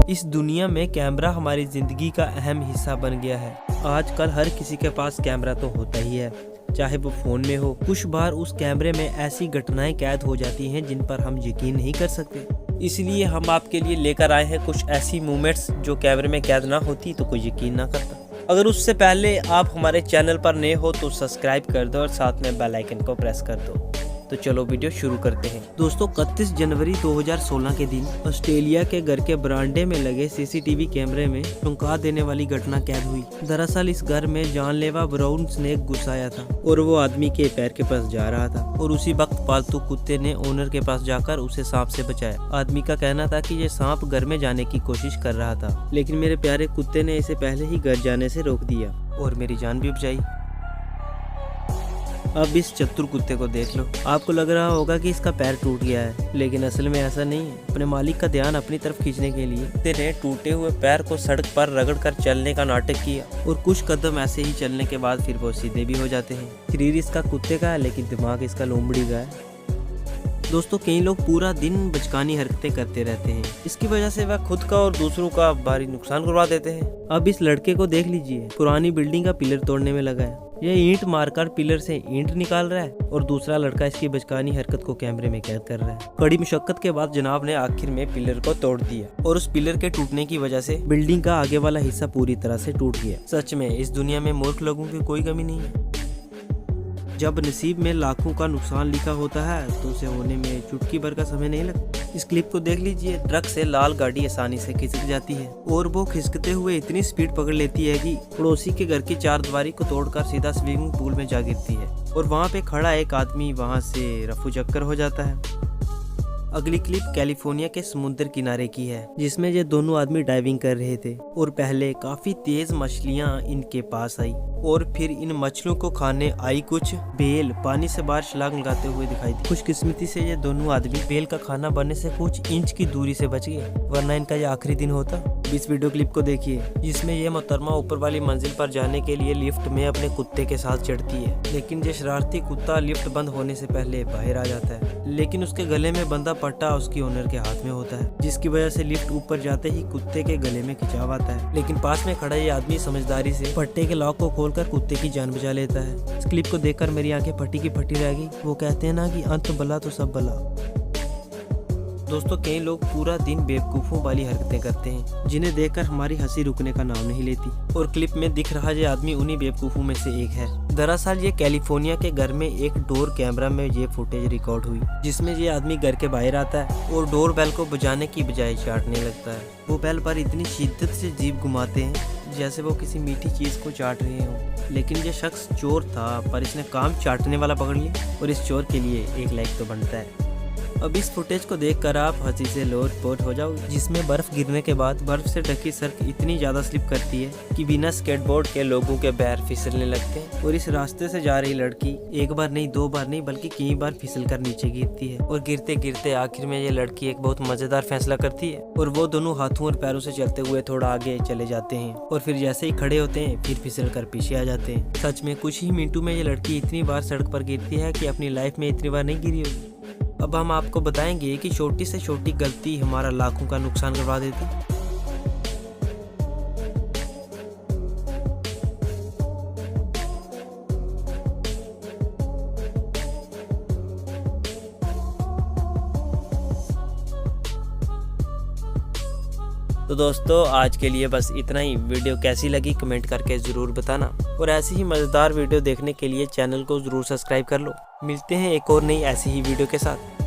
इस दुनिया में कैमरा हमारी जिंदगी का अहम हिस्सा बन गया है। आजकल हर किसी के पास कैमरा तो होता ही है, चाहे वो फोन में हो। कुछ बार उस कैमरे में ऐसी घटनाएं कैद हो जाती हैं जिन पर हम यकीन नहीं कर सकते। इसलिए हम आपके लिए लेकर आए हैं कुछ ऐसी मोमेंट्स जो कैमरे में कैद ना होती तो कोई यकीन ना करता। अगर उससे पहले आप हमारे चैनल पर नए हो तो सब्सक्राइब कर दो और साथ में बेल आइकन को प्रेस कर दो। तो चलो वीडियो शुरू करते हैं। दोस्तों 31 जनवरी 2016 के दिन ऑस्ट्रेलिया के घर के बरामदे में लगे सीसीटीवी कैमरे में चौंका देने वाली घटना कैद हुई। दरअसल इस घर में जानलेवा ब्राउन स्नेक घुस आया था और वो आदमी के पैर के पास जा रहा था और उसी वक्त पालतू कुत्ते ने ओनर के पास जाकर उसे सांप से बचाया। आदमी का कहना था कि ये सांप घर में जाने की कोशिश कर रहा था, लेकिन मेरे प्यारे कुत्ते ने इसे पहले ही घर जाने से रोक दिया और मेरी जान भी बचाई। अब इस चतुर कुत्ते को देख लो। आपको लग रहा होगा कि इसका पैर टूट गया है, लेकिन असल में ऐसा नहीं है। अपने मालिक का ध्यान अपनी तरफ खींचने के लिए कुत्ते ने टूटे हुए पैर को सड़क पर रगड़कर चलने का नाटक किया और कुछ कदम ऐसे ही चलने के बाद फिर वो सीधे भी हो जाते हैं। शरीर इसका कुत्ते का है, लेकिन दिमाग इसका लोमड़ी का है। दोस्तों कई लोग पूरा दिन बचकानी हरकतें करते रहते हैं। इसकी वजह से वह खुद का और दूसरों का भारी नुकसान करवा देते हैं। अब इस लड़के को देख लीजिए, पुरानी बिल्डिंग का पिलर तोड़ने में लगा है। ये ईंट मारकर पिलर से ईंट निकाल रहा है और दूसरा लड़का इसकी बचकानी हरकत को कैमरे में कैद कर रहा है। कड़ी मुशक्कत के बाद जनाब ने आखिर में पिलर को तोड़ दिया और उस पिलर के टूटने की वजह से बिल्डिंग का आगे वाला हिस्सा पूरी तरह से टूट गया। सच में इस दुनिया में मूर्ख लोगों की कोई कमी नहीं है। जब नसीब में लाखों का नुकसान लिखा होता है तो उसे होने में चुटकी भर का समय नहीं लगता। इस क्लिप को देख लीजिए। ट्रक से लाल गाड़ी आसानी से खिसक जाती है और वो खिसकते हुए इतनी स्पीड पकड़ लेती है कि पड़ोसी के घर की चारदीवारी को तोड़कर सीधा स्विमिंग पूल में जा गिरती है और वहाँ पे खड़ा एक आदमी वहाँ से रफू चक्कर हो जाता है। अगली क्लिप कैलिफोर्निया के समुद्र किनारे की है, जिसमें ये दोनों आदमी डाइविंग कर रहे थे और पहले काफी तेज मछलियां इनके पास आई और फिर इन मछलियों को खाने आई कुछ बेल पानी से बाहर छलांग लगाते हुए दिखाई दी। खुशकिस्मती से ये दोनों आदमी बेल का खाना बनने से कुछ इंच की दूरी से बच गए, वरना इनका ये आखिरी दिन होता। इस वीडियो क्लिप को देखिए, जिसमें ये मोहतरमा ऊपर वाली मंजिल पर जाने के लिए लिफ्ट में अपने कुत्ते के साथ चढ़ती है, लेकिन ये शरारती कुत्ता लिफ्ट बंद होने से पहले बाहर आ जाता है। लेकिन उसके गले में बंधा पट्टा उसकी ओनर के हाथ में होता है, जिसकी वजह से लिफ्ट ऊपर जाते ही कुत्ते के गले में खिंचाव आता है। लेकिन पास में खड़ा ये आदमी समझदारी से पट्टे के लॉक को खोलकर कुत्ते की जान बचा लेता है। इस क्लिप को देखकर मेरी आंखें फटी की फटी रह गई। वो कहते हैं ना कि अंत भला तो सब भला। दोस्तों कई लोग पूरा दिन बेवकूफ़ों वाली हरकतें करते हैं, जिन्हें देखकर हमारी हंसी रुकने का नाम नहीं लेती। और क्लिप में दिख रहा ये आदमी उन्हीं बेवकूफ़ों में से एक है। दरअसल ये कैलिफोर्निया के घर में एक डोर कैमरा में ये फुटेज रिकॉर्ड हुई, जिसमें ये आदमी घर के बाहर आता है और डोर बेल को बजाने की बजाय चाटने लगता है। वो बेल पर इतनी शिद्दत से जीभ घुमाते हैं जैसे वो किसी मीठी चीज़ को चाट रहे हों। लेकिन ये शख्स चोर था, पर इसने काम चाटने वाला पकड़ लिया और इस चोर के लिए एक लाइक तो बनता है। अब इस फुटेज को देखकर आप हंसी से लोट-पोट हो जाओगे, जिसमें बर्फ गिरने के बाद बर्फ से ढकी सड़क इतनी ज्यादा स्लिप करती है कि बिना स्केटबोर्ड के लोगों के पैर फिसलने लगते हैं और इस रास्ते से जा रही लड़की एक बार नहीं, दो बार नहीं, बल्कि कई बार फिसल कर नीचे गिरती है और गिरते गिरते आखिर में ये लड़की एक बहुत मजेदार फैसला करती है और वो दोनों हाथों और पैरों से चलते हुए थोड़ा आगे चले जाते हैं और फिर जैसे ही खड़े होते हैं फिर फिसल कर पीछे आ जाते हैं। सच में कुछ ही मिनटों में ये लड़की इतनी बार सड़क पर गिरती है कि अपनी लाइफ में इतनी बार नहीं गिरी होगी। अब हम आपको बताएंगे कि छोटी से छोटी गलती हमारा लाखों का नुकसान करवा देती। तो दोस्तों आज के लिए बस इतना ही। वीडियो कैसी लगी कमेंट करके ज़रूर बताना और ऐसी ही मज़ेदार वीडियो देखने के लिए चैनल को ज़रूर सब्सक्राइब कर लो। मिलते हैं एक और नई ऐसी ही वीडियो के साथ।